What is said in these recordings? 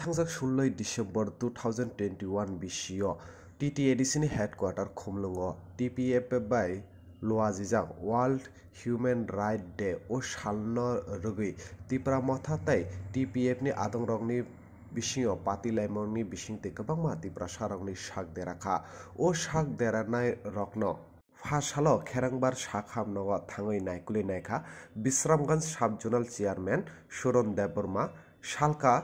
थांजाक 16 December 2021 बिसियो TTADC नि headquarter Khumulwng TPF बाय लोआजिजाक वर्ल्ड ह्यूमन राइट डे ओ सालनो रगै तिप्रा मथातै TPF नि आदंरगनि बिसिङो पाति लाइमंनि बिसिंते गोबांमा तिप्रा सारंनि साक देराखा ओ साक देरानाय रकनो फासालो खेरांबार साखामनगो थाङै नायकुलि नायखा बिश्रामगंज साब जोनाल चेयारमैन सुरन देबबर्मा सालका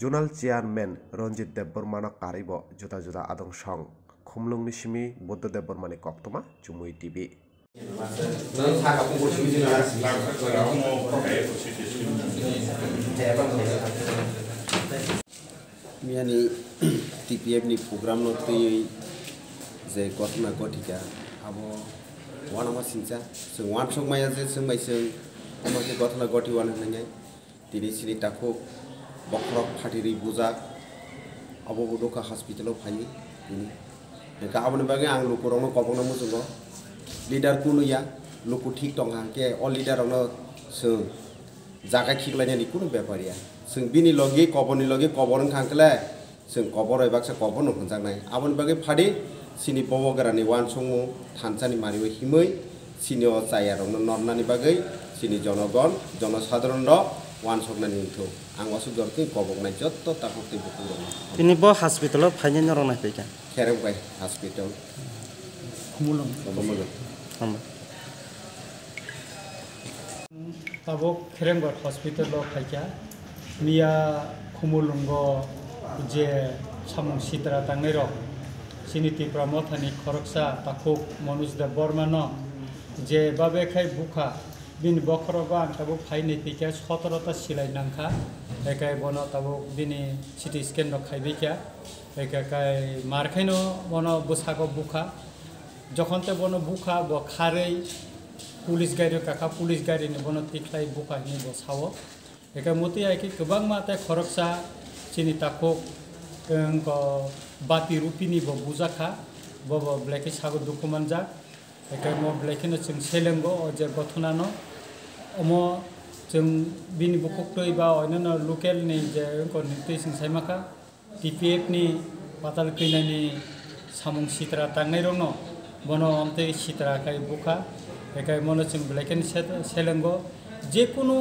जोनाल चेयारमैन रंजित देबबर्मा कारिबो जुदा जुदा आदं सं खुमलुंनि सिमी बुद्ध देबबर्मानि कक्तमा जुमुई टीवी मियानि TPF नि program no tui जे गठना गठिका अब वानमा सिंचा जों वान संमाया जे जों माइसों अमके गठना गठि वान नङै दिनै सिनि ताखौ बखरक फाटिरि बुजा अब बडका हस्पिटालाव फायो दिनै गाबोन बागै आं लुकुरावनो कबंनो मुजुगो लिडार कुनुया लुकु ठीक दंहा के अल लिडारावनो जों जागा खिगलायनायनि कुनु बेपारिया जों बिनि लगे कबरनि लगे कबरन खांकले जों कबर एबाकसे कबर न हनजानाय आबोन बागै फादि सिनि बवगरानि वान संमु थानसानि मारिबो हिमै सिनि अ चायारनो नरनानि बागै सिनि जनगण जनसाधारण र वान संनानि उठो आं वासु जरति कबगनाय जत्त ताकति बुकुरो तिनि ब हस्पिटालाव फाइनान रंनाय फैका खेरबाय हस्पिटाल खुमुलुं ताबो खेरेंबार हस्पिटालाव फाइका मिया खुमुलुंगो जे सामुं सित्रा तांनाय र सिनिति प्रमथानि खरकसा ताखौ मनुज देव बर्मान जे बाबेखाय बुखा बिन बखरबा आंताबो फाइनै फैका 17ता सिलाय नांखा एकाय बनो ताबो बिनि सिटी स्कैन न खाइबिका एकाय मारखाइनो बनो बसागो बुखा जखनते बनो बुखा ब खारै पुलिस गारि काका पुलिस गारिनि बनो तिख्लाय बुखा नि बसावो एकाय मति आइकि गोबां माते खरकसा सिनि ताखौ को बाति रुपिनि ब बुजाखा ब ब्लेके सागो दुकुमानजा एकाय म ब्लेकेनो जों सेलेंगो जे गथनानो अमो जों बिनि बुकुक्तै बा अननो लोकेल नि जे को नितै जों साइमाखा TPF नि पाताल कैनानि सामुं सित्रा तांनाय रंनो बनो अमते सित्रा काय बुखा एकाय मनो जों ब्लेकेन सेलेंगो जे कुनु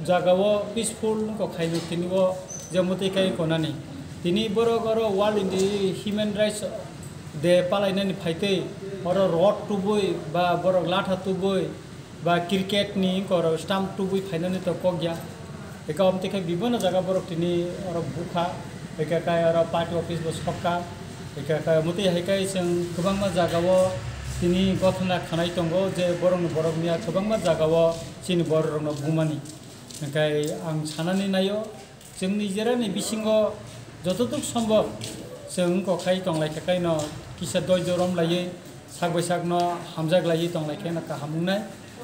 जागावो पीसफुल को खाइनो तिनिबो जे मते काय कोनानि तिनी बरो गरो वर्ल्ड इन ह्यूमन राइट्स दे पालायनानि फाइतै अरो रड टुबुय बा बरो लाथा टुबुय बा क्रिकेट नि करो स्टाम्प टुबुय फाइनानि तो कग्या एका अमतेखे विभिन्न जागा बरो तिनी अरो बुखा एका काय अरो पार्टी ऑफिस बो सकका एका काय मते हायकाय जों गोबांमा जागावो तिनी गथना खानाय दंगो जे बरंनो बरंनिया गोबांमा जागावो सिनि बरंनो बुमानि एकाय आं सानानै नायो जोंनि जेरानि बिसिङो जतदुक सम्भव जों कखाय तंलायखाय न किसा दय जरम लायै साग बैसाग न हामजाग लायै तंलायखाय न काहामुंनाय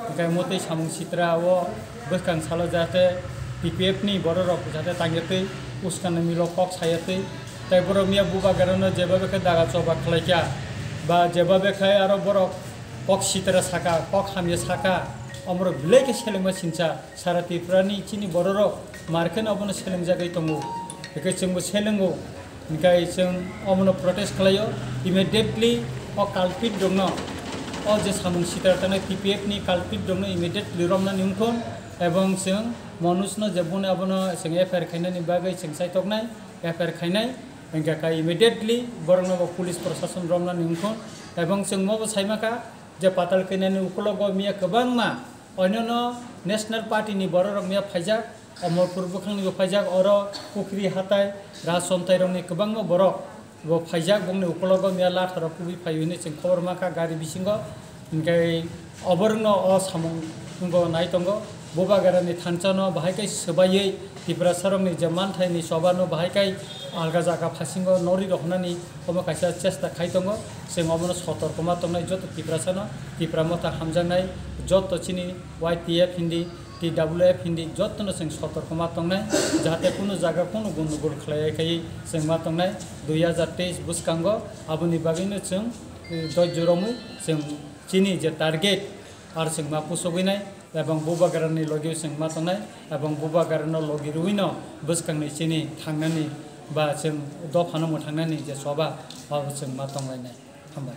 ओंखाय मते सामुं सित्राव बसखां सालो जाहाथे TPF नि बर रक जाहाथे तांगेतै उसखान मिलो कक सायतै ताय बर मिया बुबा गारनो जेबा बेखे दागा चबा खलायखा बा जेबा बेखाय आरो बर कक सित्रा साका कक हामिया साका अमर बिलायके सेलेंमा सिनचा सारा त्रिपुरानि चिनि बर रक मारखेन अबनो सेलें जागै तंगो बेखौ जोंबो सेलेंगौ ओंखाय जों अमनो प्रोटेस्ट खालायो इमिडिएटलि अ काल्पिट दङ अ जे सामुं सित्रा तांनाय TPF नि काल्पिट दङ इमिडिएटलि रमना निउथन एवं जों मनुष्यनो जेबोनो अबनो जों एफआईआर खायनायनि बागै जों सायथकनाय एफआईआर खायनाय ओंखाय इमिडिएटलि बरंनो पुलिस प्रशासन रमना निउथन एवं जों मबो सायमाखा जे पाताल कैनायनि उकलगो मिया गोबांमा अन्यनो नेशनल पार्टी नि बररक मिया फाइजा अमरपुर बुखांनि फाइजाक अर पुखरी हाताय राजसन्थाय रंनि गोबांनो बरक ब फाइजाक बंनि उकलग मिया लाथार पुबि फाइयनि जों खबर माखा गारि बिसिंग ओंखाय अबरनो अ सामुंगो नायतंगो बोबा गारानि थानचानो बाहायकाय सोबायै त्रिपुरा सरंनि जमान थायनि सबानो बाहायकाय आलगा जागा फासिंगो नरि रहनानि अमा कायसा चेष्टा खायतंगो जों अमनो सतर्कमा तंनाय जत त्रिपुरा सानो त्रिपुरा मथा हामजानाय जत चिनि YTF हिन्दी TWF हिन्दी जत्न जों सतर्कमा तंनाय जाहाथे कुनु जागा कुनु गन्दगोल खालायखाय जों मा तंनाय 2023 बुसखांगो आबुनि बागैनो जों दय जरमु जों चिनि जे टारगेट आरो जों मा पुसबैनाय एबं बुबा गारानि लगे जों मा थांनाय एबं बुबा गारानो लगे रुइनो बसखांनाय सिनि थांनानै बा जों द फानो थांनानै जे सभा जों मा थांलायनाय हामबाय।